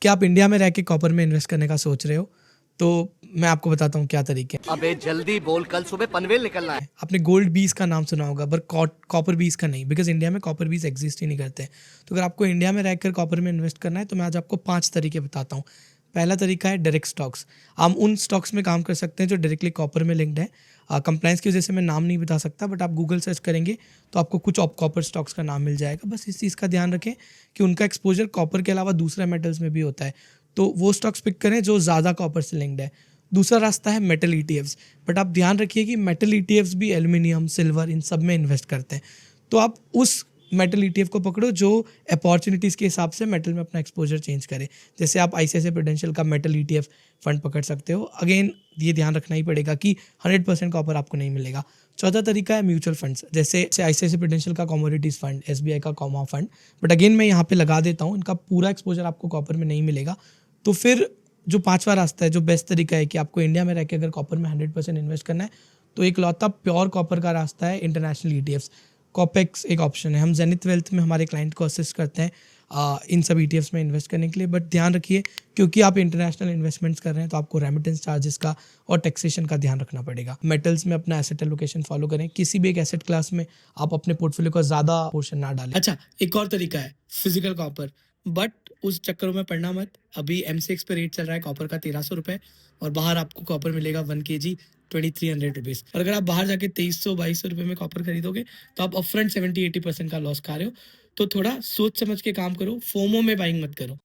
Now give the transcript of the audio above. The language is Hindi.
क्या आप इंडिया में रह के कॉपर में इन्वेस्ट करने का सोच रहे हो? तो मैं आपको बताता हूँ क्या तरीके हैं। अबे जल्दी बोल, कल सुबह पनवेल निकलना है। आपने गोल्ड बीज का नाम सुना होगा, पर कॉपर बीज का नहीं, बिकॉज इंडिया में कॉपर बीज एग्जिस्ट ही नहीं करते हैं। तो अगर आपको इंडिया में रहकर कॉपर में इन्वेस्ट करना है तो मैं आज आपको 5 तरीके बताता हूँ। पहला तरीका है डायरेक्ट स्टॉक्स। हम उन स्टॉक्स में काम कर सकते हैं जो डायरेक्टली कॉपर में लिंक्ड है। कंप्लाइंस की वजह से मैं नाम नहीं बता सकता, बट आप गूगल सर्च करेंगे तो आपको कुछ कॉपर स्टॉक्स का नाम मिल जाएगा। बस इस चीज़ का ध्यान रखें कि उनका एक्सपोजर कॉपर के अलावा दूसरे मेटल्स में भी होता है, तो वो स्टॉक्स पिक करें जो ज़्यादा कॉपर से लिंक्ड है। दूसरा रास्ता है मेटल ईटीएफ्स, बट आप ध्यान रखिए कि मेटल ईटीएफ्स भी एल्युमिनियम, सिल्वर, इन सब में इन्वेस्ट करते हैं। तो आप उस मेटल ईटीएफ को पकड़ो जो अपॉर्चुनिटीज़ के हिसाब से मेटल में अपना एक्सपोजर चेंज करे। जैसे आप आईसीआईसीआई प्रूडेंशियल का मेटल ईटीएफ फंड पकड़ सकते हो। अगेन ये ध्यान रखना ही पड़ेगा कि 100% कॉपर आपको नहीं मिलेगा। चौथा तरीका है म्यूचुअल फंड्स, जैसे आईसीआईसीआई प्रूडेंशियल का कमोडिटीज़ फंड, एसबीआई का कॉमा फंड। बट अगेन मैं यहाँ पे लगा देता हूँ, इनका पूरा एक्सपोजर आपको कॉपर में नहीं मिलेगा। तो फिर जो पांचवा रास्ता है, जो बेस्ट तरीका है कि आपको इंडिया में रह के अगर कॉपर में 100% इन्वेस्ट करना है, तो एक लौता प्योर कॉपर का रास्ता है इंटरनेशनल ईटीएफ्स। कॉपेक्स एक ऑप्शन है। हम जेनिथ वेल्थ में हमारे क्लाइंट को असिस्ट करते हैं इन सब ईटीएफ्स में इन्वेस्ट करने के लिए। बट ध्यान रखिए, क्योंकि आप इंटरनेशनल इन्वेस्टमेंट्स कर रहे हैं तो आपको रेमिटेंस चार्जेस का और टैक्सेशन का ध्यान रखना पड़ेगा। मेटल्स में अपना एसेट एलोकेशन फॉलो करें। किसी भी एक एसेट क्लास में आप अपने पोर्टफोलियो का ज़्यादा पोर्शन ना डालें। अच्छा, एक और तरीका है फिजिकल कॉपर, बट उस चक्करों में पड़ना मत। अभी एमसीएक्स पे रेट चल रहा है कॉपर का 1300 रुपये, और बाहर आपको कॉपर मिलेगा 1 kg 2300 रुपीज़। और अगर आप बाहर जाके 2300-2200 रुपये में कॉपर खरीदोगे तो आप अपफ्रंट 70-80% का लॉस खा रहे हो। तो थोड़ा सोच समझ के काम करो, फोमो में बाइंग मत करो।